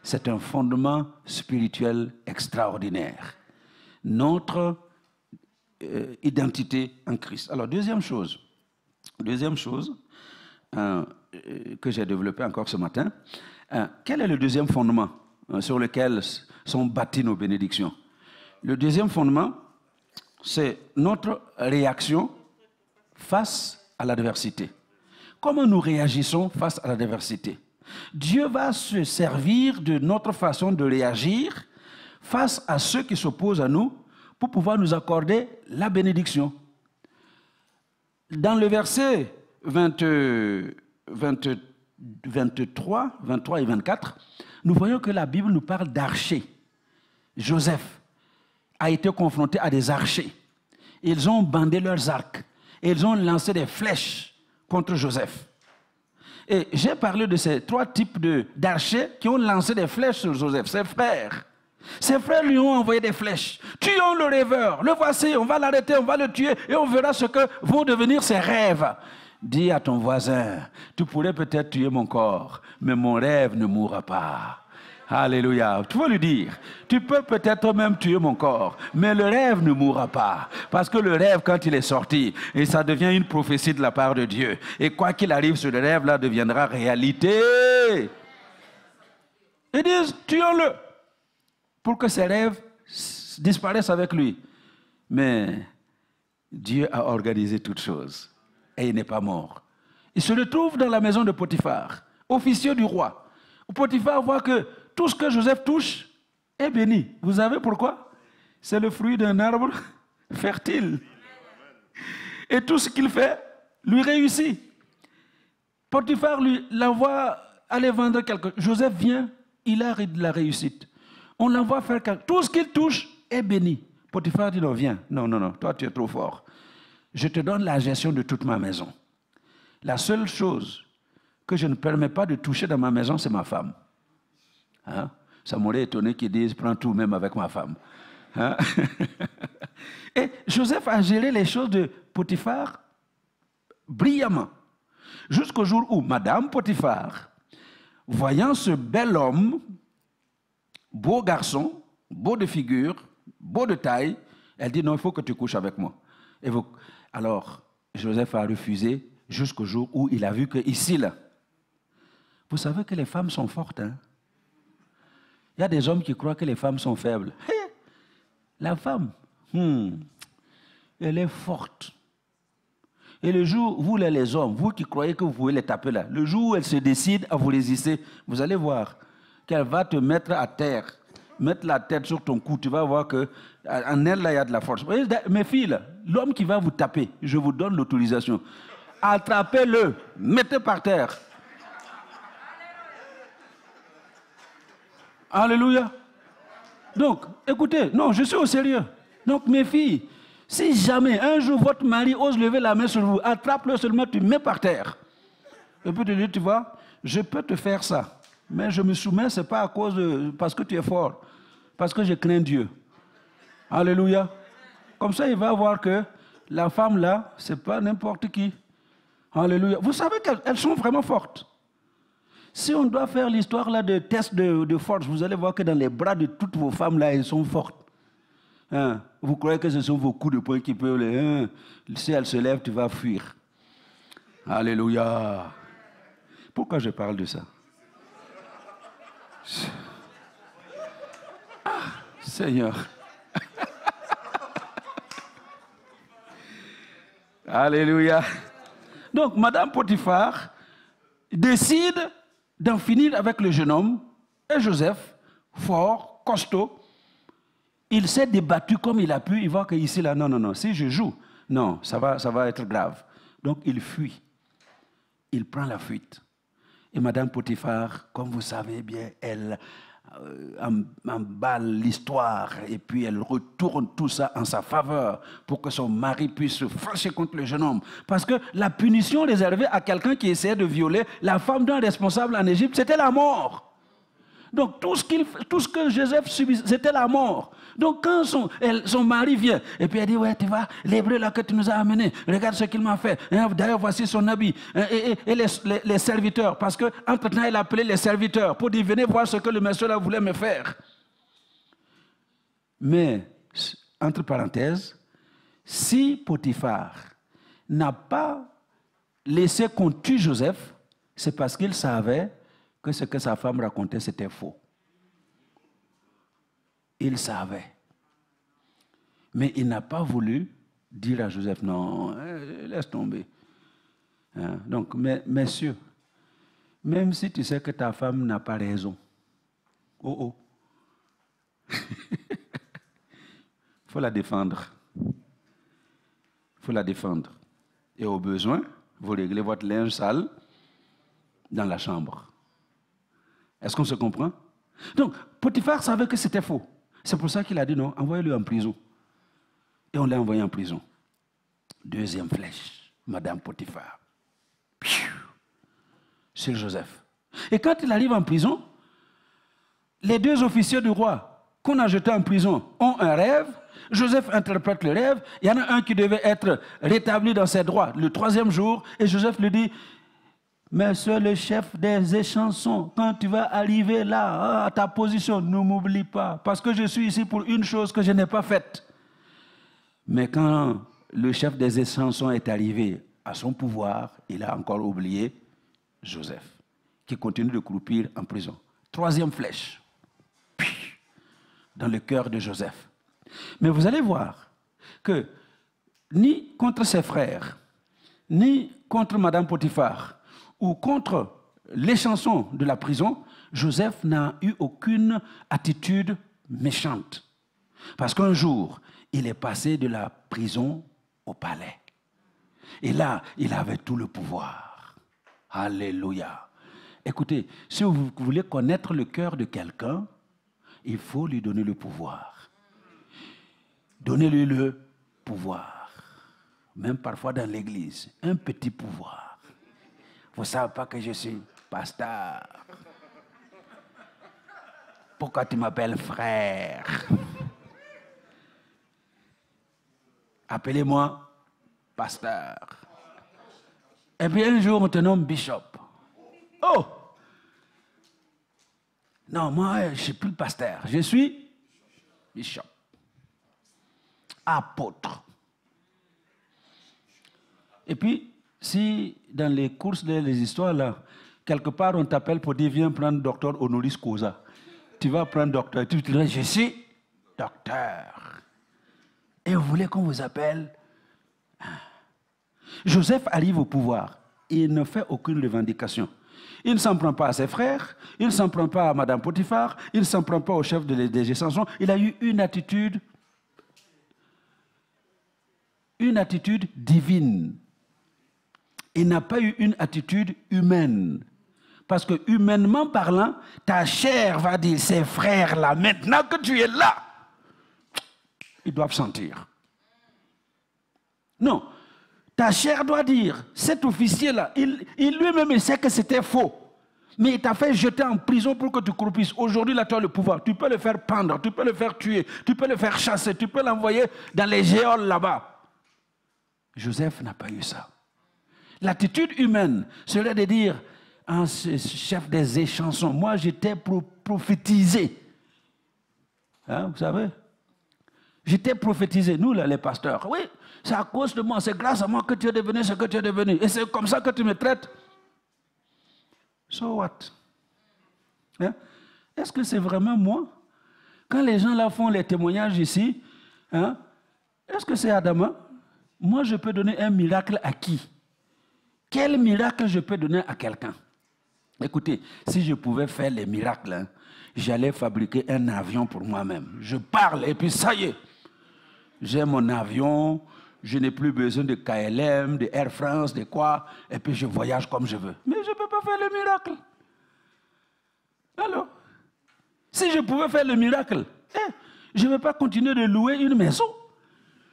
C'est un fondement spirituel extraordinaire. Notre identité en Christ. Alors, deuxième chose que j'ai développée encore ce matin, quel est le deuxième fondement sur lequel sont bâties nos bénédictions? Le deuxième fondement, c'est notre réaction face à l'adversité. Comment nous réagissons face à l'adversité? Dieu va se servir de notre façon de réagir face à ceux qui s'opposent à nous pour pouvoir nous accorder la bénédiction. Dans le verset 23 et 24, nous voyons que la Bible nous parle d'archers. Joseph a été confronté à des archers. Ils ont bandé leurs arcs. et ils ont lancé des flèches contre Joseph. Et j'ai parlé de ces 3 types d'archers qui ont lancé des flèches sur Joseph, ses frères. Ses frères lui ont envoyé des flèches. Tuons le rêveur, le voici, on va l'arrêter, on va le tuer et on verra ce que vont devenir ses rêves. Dis à ton voisin, tu pourrais peut-être tuer mon corps, mais mon rêve ne mourra pas. Alléluia. Tu vas lui dire, tu peux peut-être même tuer mon corps, mais le rêve ne mourra pas. Parce que le rêve, quand il est sorti, et ça devient une prophétie de la part de Dieu. Et quoi qu'il arrive, ce rêve-là deviendra réalité. Ils disent, tuons-le, pour que ses rêves disparaissent avec lui. Mais Dieu a organisé toutes choses. Et il n'est pas mort. Il se retrouve dans la maison de Potiphar, officier du roi. Potiphar voit que tout ce que Joseph touche est béni. Vous savez pourquoi? C'est le fruit d'un arbre fertile. Et tout ce qu'il fait lui réussit. Potiphar l'envoie aller vendre quelque chose. Joseph vient, il a de la réussite. On l'envoie faire quelque chose. Tout ce qu'il touche est béni. Potiphar dit non, viens. Non, non, non, toi tu es trop fort. Je te donne la gestion de toute ma maison. La seule chose que je ne permets pas de toucher dans ma maison, c'est ma femme. Hein? Ça m'aurait étonné qu'ils disent, prends tout même avec ma femme. Hein? Et Joseph a géré les choses de Potiphar brillamment. Jusqu'au jour où Madame Potiphar, voyant ce bel homme, beau garçon, beau de figure, beau de taille, elle dit, non, il faut que tu couches avec moi. Alors, Joseph a refusé jusqu'au jour où il a vu que ici, là, vous savez que les femmes sont fortes. Hein? Il y a des hommes qui croient que les femmes sont faibles. Hey, la femme, elle est forte. Et le jour, vous les hommes, vous qui croyez que vous pouvez les taper là, le jour où elle se décide à vous résister, vous allez voir qu'elle va te mettre à terre, mettre la tête sur ton cou, tu vas voir qu'en elle, là, il y a de la force. Mes filles, là, l'homme qui va vous taper, je vous donne l'autorisation. Attrapez-le, mettez par terre. Alléluia. Donc, écoutez, non, je suis au sérieux. Donc, mes filles, si jamais un jour votre mari ose lever la main sur vous, attrape-le seulement, tu mets par terre. Et puis tu dis, tu vois, je peux te faire ça, mais je me soumets, ce n'est pas à cause parce que tu es fort, parce que je crains Dieu. Alléluia. Comme ça, il va voir que la femme là, ce n'est pas n'importe qui. Alléluia. Vous savez qu'elles sont vraiment fortes. Si on doit faire l'histoire là de test de force, vous allez voir que dans les bras de toutes vos femmes là, elles sont fortes. Hein? Vous croyez que ce sont vos coups de poing qui peuvent les... Hein? Si elles se lèvent, tu vas fuir. Alléluia. Pourquoi je parle de ça? Ah, Seigneur. Alléluia. Donc, Madame Potiphar décide d'en finir avec le jeune homme. Et Joseph, fort, costaud, il s'est débattu comme il a pu. Il voit qu'ici, là, non, non, non, si je joue, non, ça va être grave. Donc, il fuit. Il prend la fuite. Et Madame Potiphar, comme vous savez bien, elle emballe l'histoire et puis elle retourne tout ça en sa faveur pour que son mari puisse se fâcher contre le jeune homme. Parce que la punition réservée à quelqu'un qui essayait de violer la femme d'un responsable en Égypte, c'était la mort. Donc tout ce que Joseph subit, c'était la mort. Donc quand son mari vient, et puis elle dit, ouais, tu vois, l'hébreu là que tu nous as amené, regarde ce qu'il m'a fait. D'ailleurs, voici son habit. Et les serviteurs, parce qu'entre-temps, il a appelé les serviteurs pour dire, venez voir ce que le monsieur là voulait me faire. Mais, entre parenthèses, si Potiphar n'a pas laissé qu'on tue Joseph, c'est parce qu'il savait que ce que sa femme racontait, c'était faux. Il savait. Mais il n'a pas voulu dire à Joseph, non, laisse tomber. Hein? Donc, messieurs, même si tu sais que ta femme n'a pas raison, il faut la défendre. Il faut la défendre. Et au besoin, vous réglez votre linge sale dans la chambre. Est-ce qu'on se comprend? Donc, Potiphar savait que c'était faux. C'est pour ça qu'il a dit non, envoyez-le en prison. Et on l'a envoyé en prison. Deuxième flèche, Madame Potiphar. Sur Joseph. Et quand il arrive en prison, les deux officiers du roi qu'on a jetés en prison ont un rêve. Joseph interprète le rêve. Il y en a un qui devait être rétabli dans ses droits le troisième jour. Et Joseph lui dit, monsieur le chef des échansons, quand tu vas arriver là, à ta position, ne m'oublie pas. Parce que je suis ici pour une chose que je n'ai pas faite. Mais quand le chef des échansons est arrivé à son pouvoir, il a encore oublié Joseph, qui continue de croupir en prison. Troisième flèche, dans le cœur de Joseph. Mais vous allez voir que ni contre ses frères, ni contre Madame Potiphar, ou contre les chansons de la prison, Joseph n'a eu aucune attitude méchante. Parce qu'un jour, il est passé de la prison au palais. Et là, il avait tout le pouvoir. Alléluia. Écoutez, si vous voulez connaître le cœur de quelqu'un, il faut lui donner le pouvoir. Donnez-lui le pouvoir. Même parfois dans l'église, un petit pouvoir. Vous ne savez pas que je suis pasteur. Pourquoi tu m'appelles frère? Appelez-moi pasteur. Et puis un jour, on te nomme bishop. Oh! Non, moi, je ne suis plus pasteur. Je suis bishop. Apôtre. Et puis, si dans les courses, les histoires, là, quelque part, on t'appelle pour dire, viens prendre docteur honoris causa. Tu vas prendre docteur. Tu te dis, je suis docteur. Et vous voulez qu'on vous appelle? Joseph arrive au pouvoir. Il ne fait aucune revendication. Il ne s'en prend pas à ses frères, il ne s'en prend pas à Madame Potiphar, il ne s'en prend pas au chef des échansons. Il a eu une attitude divine. Il n'a pas eu une attitude humaine. Parce que humainement parlant, ta chair va dire, ces frères-là, maintenant que tu es là, ils doivent sentir. Non. Ta chair doit dire, cet officier-là, il lui-même il sait que c'était faux. Mais il t'a fait jeter en prison pour que tu croupisses. Aujourd'hui, là, tu as le pouvoir. Tu peux le faire pendre, tu peux le faire tuer, tu peux le faire chasser, tu peux l'envoyer dans les géoles là-bas. Joseph n'a pas eu ça. L'attitude humaine serait de dire, ah, ce chef des échansons, moi j'étais prophétisé. Hein, vous savez? J'étais prophétisé, nous là, les pasteurs. Oui, c'est à cause de moi, c'est grâce à moi que tu es devenu ce que tu es devenu. Et c'est comme ça que tu me traites. So what? Hein? Est-ce que c'est vraiment moi? Quand les gens là font les témoignages ici, hein, est-ce que c'est Adama? Moi, je peux donner un miracle à qui? Quel miracle je peux donner à quelqu'un? Écoutez, si je pouvais faire les miracles, hein, j'allais fabriquer un avion pour moi-même. Je parle et puis ça y est. J'ai mon avion, je n'ai plus besoin de KLM, de Air France, de quoi, et puis je voyage comme je veux. Mais je ne peux pas faire le miracle. Alors, si je pouvais faire le miracle, je ne vais pas continuer de louer une maison.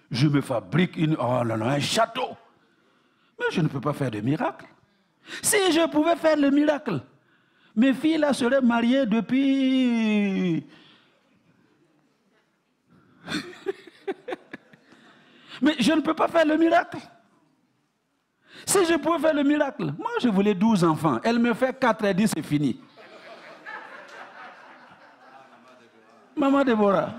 Je me fabrique un château. Mais je ne peux pas faire de miracle. Si je pouvais faire le miracle, mes filles là seraient mariées depuis... Mais je ne peux pas faire le miracle. Si je pouvais faire le miracle, moi je voulais 12 enfants. Elle me fait 4 et dit c'est fini. Maman Déborah.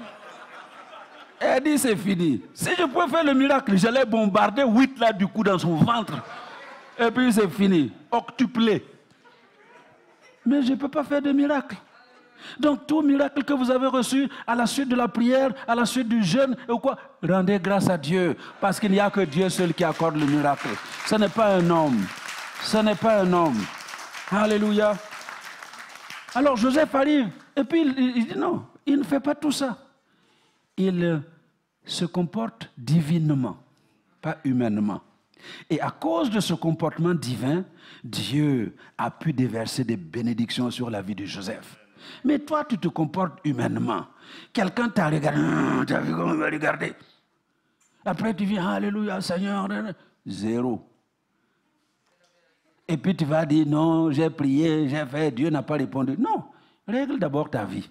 Elle dit c'est fini. Si je pouvais faire le miracle, j'allais bombarder 8 là du coup dans son ventre. Et puis c'est fini. Octuplé. Mais je ne peux pas faire de miracle. Donc tout miracle que vous avez reçu à la suite de la prière, à la suite du jeûne, ou quoi, rendez grâce à Dieu. Parce qu'il n'y a que Dieu seul qui accorde le miracle. Ce n'est pas un homme. Ce n'est pas un homme. Alléluia. Alors Joseph arrive. Et puis il dit non, il ne fait pas tout ça. Il se comporte divinement, pas humainement. Et à cause de ce comportement divin, Dieu a pu déverser des bénédictions sur la vie de Joseph. Mais toi, tu te comportes humainement. Quelqu'un t'a regardé, tu as vu comment il m'a regardé? Après, tu viens, alléluia, Seigneur. Zéro. Et puis tu vas dire, non, j'ai prié, j'ai fait, Dieu n'a pas répondu. Non, règle d'abord ta vie.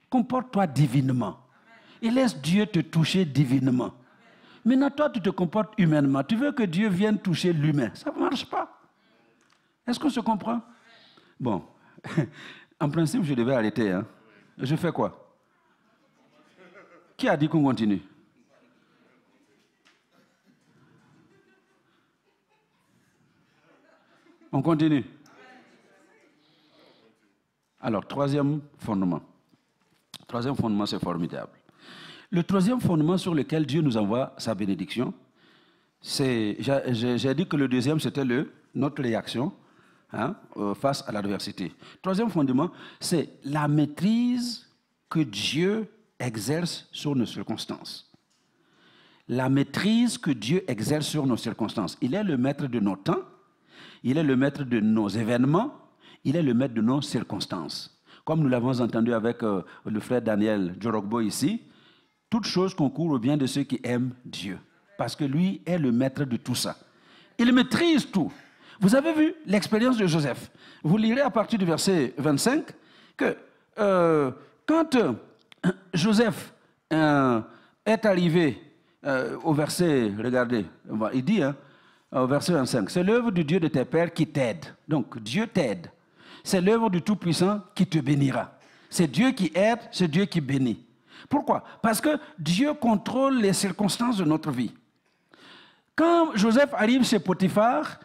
Comporte-toi divinement. Et laisse Dieu te toucher divinement. Maintenant, toi, tu te comportes humainement. Tu veux que Dieu vienne toucher l'humain. Ça ne marche pas. Est-ce qu'on se comprend? Bon, en principe, je devais arrêter. Hein. Je fais quoi? Qui a dit qu'on continue? On continue. Alors, troisième fondement. Troisième fondement, c'est formidable. Le troisième fondement sur lequel Dieu nous envoie sa bénédiction, c'est, j'ai dit que le deuxième, c'était notre réaction face à l'adversité. Troisième fondement, c'est la maîtrise que Dieu exerce sur nos circonstances. La maîtrise que Dieu exerce sur nos circonstances. Il est le maître de nos temps, il est le maître de nos événements, il est le maître de nos circonstances. Comme nous l'avons entendu avec le frère Daniel Jorogbo ici, toute chose concourt au bien de ceux qui aiment Dieu. Parce que lui est le maître de tout ça. Il maîtrise tout. Vous avez vu l'expérience de Joseph. Vous lirez à partir du verset 25 que quand Joseph est arrivé au verset, regardez, il dit au verset 25, c'est l'œuvre du Dieu de tes pères qui t'aide. Donc Dieu t'aide. C'est l'œuvre du Tout-Puissant qui te bénira. C'est Dieu qui aide, c'est Dieu qui bénit. Pourquoi? Parce que Dieu contrôle les circonstances de notre vie. Quand Joseph arrive chez Potiphar,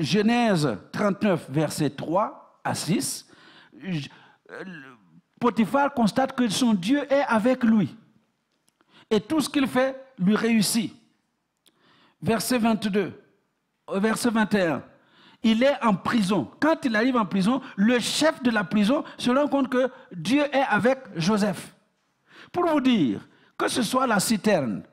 Genèse 39, versets 3 à 6, Potiphar constate que son Dieu est avec lui. Et tout ce qu'il fait lui réussit. Verset 22, verset 21. Il est en prison. Quand il arrive en prison, le chef de la prison se rend compte que Dieu est avec Joseph. Pour vous dire, que ce soit la citerne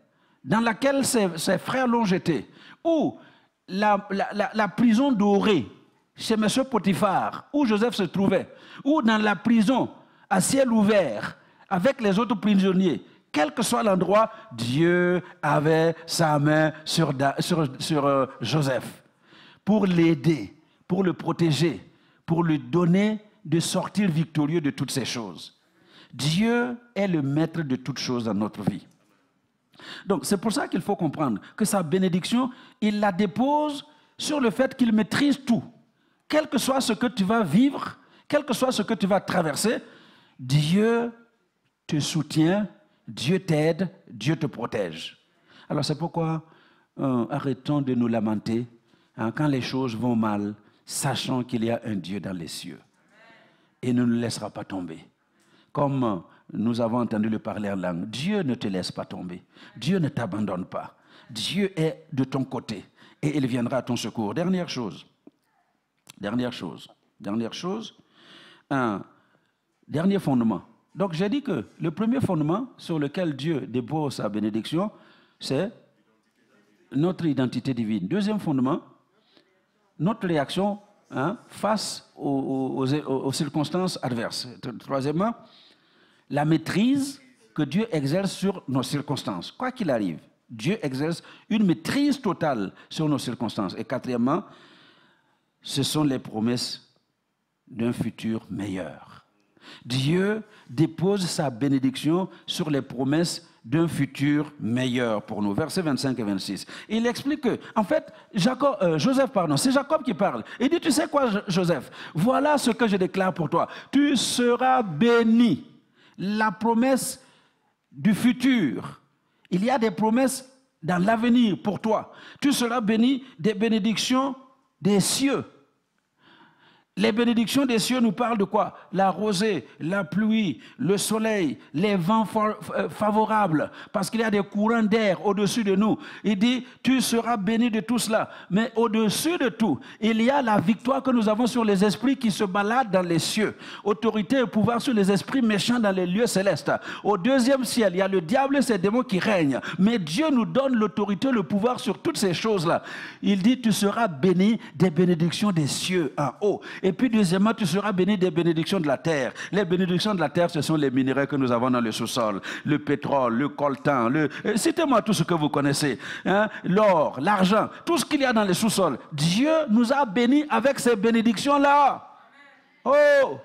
dans laquelle ses frères l'ont jeté, ou la prison dorée chez M. Potiphar, où Joseph se trouvait, ou dans la prison à ciel ouvert avec les autres prisonniers, quel que soit l'endroit, Dieu avait sa main sur Joseph pour l'aider, pour le protéger, pour lui donner de sortir victorieux de toutes ces choses. Dieu est le maître de toutes choses dans notre vie. Donc c'est pour ça qu'il faut comprendre que sa bénédiction, il la dépose sur le fait qu'il maîtrise tout. Quel que soit ce que tu vas vivre, quel que soit ce que tu vas traverser, Dieu te soutient, Dieu t'aide, Dieu te protège. Alors c'est pourquoi arrêtons de nous lamenter quand les choses vont mal, sachant qu'il y a un Dieu dans les cieux. Et ne nous laissera pas tomber. Comme nous avons entendu le parler en langue, Dieu ne te laisse pas tomber. Dieu ne t'abandonne pas. Dieu est de ton côté et il viendra à ton secours. Dernière chose, dernier fondement. Donc j'ai dit que le premier fondement sur lequel Dieu dépose sa bénédiction, c'est notre identité divine. Deuxième fondement, notre réaction face aux circonstances adverses. Troisièmement, la maîtrise que Dieu exerce sur nos circonstances. Quoi qu'il arrive, Dieu exerce une maîtrise totale sur nos circonstances. Et quatrièmement, ce sont les promesses d'un futur meilleur. Dieu dépose sa bénédiction sur les promesses d'un futur meilleur pour nous. Versets 25 et 26. Il explique que, en fait, Joseph, c'est Jacob qui parle. Il dit, tu sais quoi, Joseph? Voilà ce que je déclare pour toi. Tu seras béni. La promesse du futur. Il y a des promesses dans l'avenir pour toi. Tu seras béni des bénédictions des cieux. Les bénédictions des cieux nous parlent de quoi? La rosée, la pluie, le soleil, les vents favorables, parce qu'il y a des courants d'air au-dessus de nous. Il dit, tu seras béni de tout cela. Mais au-dessus de tout, il y a la victoire que nous avons sur les esprits qui se baladent dans les cieux. Autorité et pouvoir sur les esprits méchants dans les lieux célestes. Au deuxième ciel, il y a le diable et ses démons qui règnent. Mais Dieu nous donne l'autorité, le pouvoir sur toutes ces choses-là. Il dit, tu seras béni des bénédictions des cieux en haut. Et puis deuxièmement, tu seras béni des bénédictions de la terre. Les bénédictions de la terre, ce sont les minéraux que nous avons dans le sous-sol. Le pétrole, le coltan, citez-moi tout ce que vous connaissez. Hein? L'or, l'argent, tout ce qu'il y a dans le sous-sol. Dieu nous a bénis avec ces bénédictions-là. Oh!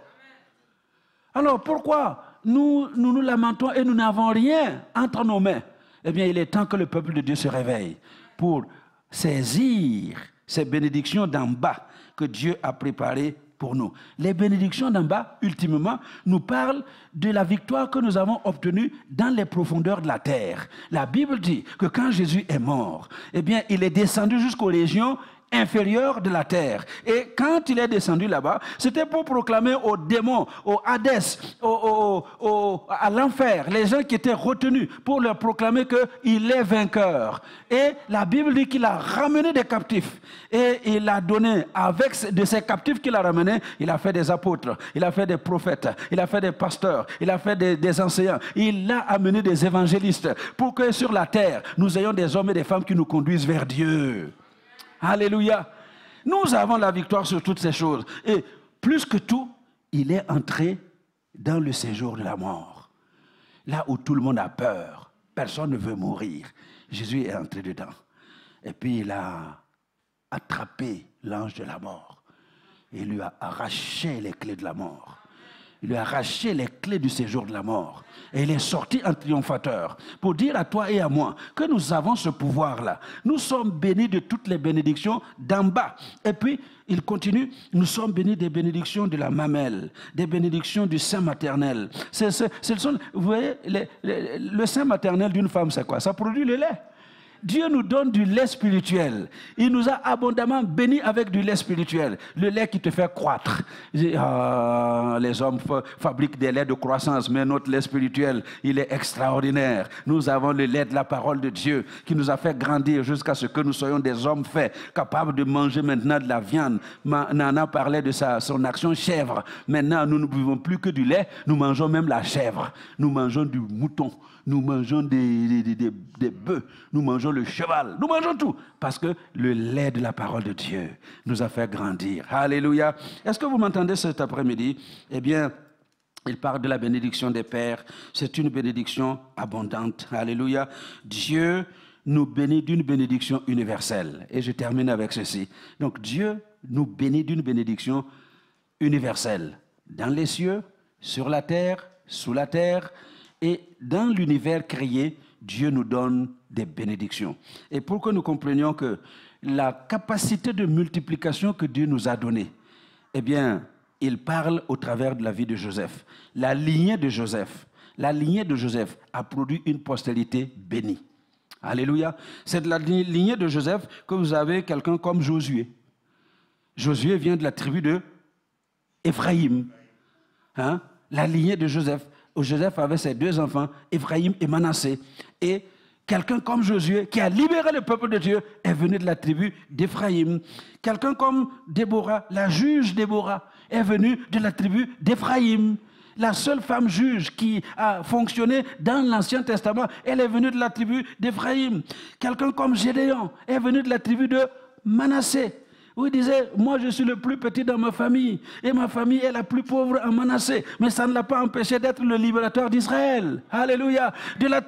Alors pourquoi nous lamentons et nous n'avons rien entre nos mains? Eh bien, il est temps que le peuple de Dieu se réveille pour saisir ces bénédictions d'en bas que Dieu a préparées pour nous. Les bénédictions d'en bas, ultimement, nous parlent de la victoire que nous avons obtenue dans les profondeurs de la terre. La Bible dit que quand Jésus est mort, eh bien, il est descendu jusqu'aux régions inférieures de la terre. Et quand il est descendu là-bas, c'était pour proclamer aux démons, aux Hadès, à l'enfer, les gens qui étaient retenus, pour leur proclamer qu'il est vainqueur. Et la Bible dit qu'il a ramené des captifs. Et il a donné, avec de ces captifs qu'il a ramenés, il a fait des apôtres, il a fait des prophètes, il a fait des pasteurs, il a fait des enseignants, il a amené des évangélistes, pour que sur la terre, nous ayons des hommes et des femmes qui nous conduisent vers Dieu. Alléluia. Nous avons la victoire sur toutes ces choses. Et plus que tout, il est entré dans le séjour de la mort. Là où tout le monde a peur, personne ne veut mourir. Jésus est entré dedans. Et puis il a attrapé l'ange de la mort. Il lui a arraché les clés de la mort. Il lui a arraché les clés du séjour de la mort. Et il est sorti en triomphateur pour dire à toi et à moi que nous avons ce pouvoir-là. Nous sommes bénis de toutes les bénédictions d'en bas. Et puis, il continue, nous sommes bénis des bénédictions de la mamelle, des bénédictions du sein maternel. Vous voyez, le sein maternel d'une femme, c'est quoi? Ça produit le lait. Dieu nous donne du lait spirituel. Il nous a abondamment bénis avec du lait spirituel. Le lait qui te fait croître. Les hommes fabriquent des laits de croissance, mais notre lait spirituel, il est extraordinaire. Nous avons le lait de la parole de Dieu qui nous a fait grandir jusqu'à ce que nous soyons des hommes faits, capables de manger maintenant de la viande. Nana parlait de son action chèvre. Maintenant, nous ne buvons plus que du lait, nous mangeons même la chèvre. Nous mangeons du mouton. Nous mangeons des bœufs, nous mangeons le cheval, nous mangeons tout. Parce que le lait de la parole de Dieu nous a fait grandir. Alléluia. Est-ce que vous m'entendez cet après-midi? Eh bien, il parle de la bénédiction des pères. C'est une bénédiction abondante. Alléluia. Dieu nous bénit d'une bénédiction universelle. Et je termine avec ceci. Donc Dieu nous bénit d'une bénédiction universelle. Dans les cieux, sur la terre, sous la terre, et dans l'univers créé, Dieu nous donne des bénédictions. Et pour que nous comprenions que la capacité de multiplication que Dieu nous a donnée, eh bien, il parle au travers de la vie de Joseph. La lignée de Joseph a produit une postérité bénie. Alléluia. C'est de la lignée de Joseph que vous avez quelqu'un comme Josué. Josué vient de la tribu de Éphraïm. Hein? La lignée de Joseph. Joseph avait ses deux enfants, Éphraïm et Manassé. Et quelqu'un comme Josué, qui a libéré le peuple de Dieu, est venu de la tribu d'Éphraïm. Quelqu'un comme Déborah, la juge Déborah, est venue de la tribu d'Éphraïm. La seule femme juge qui a fonctionné dans l'Ancien Testament, elle est venue de la tribu d'Éphraïm. Quelqu'un comme Gédéon est venu de la tribu de Manassé. Où il disait, moi je suis le plus petit dans ma famille, et ma famille est la plus pauvre en Manassé, mais ça ne l'a pas empêché d'être le libérateur d'Israël. Alléluia. De la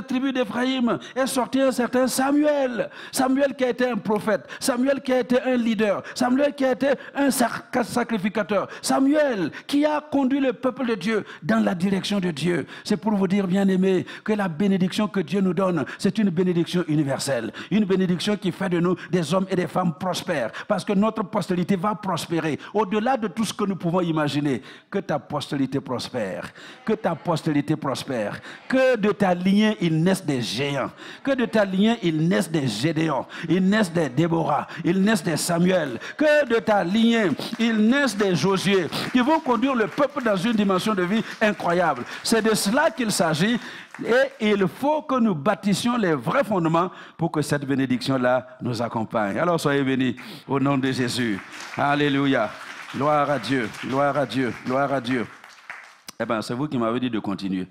tribu d'Éphraïm est sorti un certain Samuel. Samuel qui a été un prophète, Samuel qui a été un leader, Samuel qui a été un sacrificateur, Samuel qui a conduit le peuple de Dieu dans la direction de Dieu. C'est pour vous dire, bien-aimés, que la bénédiction que Dieu nous donne, c'est une bénédiction universelle, une bénédiction qui fait de nous des hommes et des femmes prospères. Parce que notre postérité va prospérer au-delà de tout ce que nous pouvons imaginer. Que ta postérité prospère, que ta postérité prospère, que de ta lignée il naisse des géants, que de ta lignée il naisse des Gédéons, il naisse des Déborah, il naisse des Samuel, que de ta lignée il naisse des Josué qui vont conduire le peuple dans une dimension de vie incroyable. C'est de cela qu'il s'agit. Et il faut que nous bâtissions les vrais fondements pour que cette bénédiction-là nous accompagne. Alors soyez bénis au nom de Jésus. Alléluia. Gloire à Dieu, gloire à Dieu, gloire à Dieu. Eh bien, c'est vous qui m'avez dit de continuer.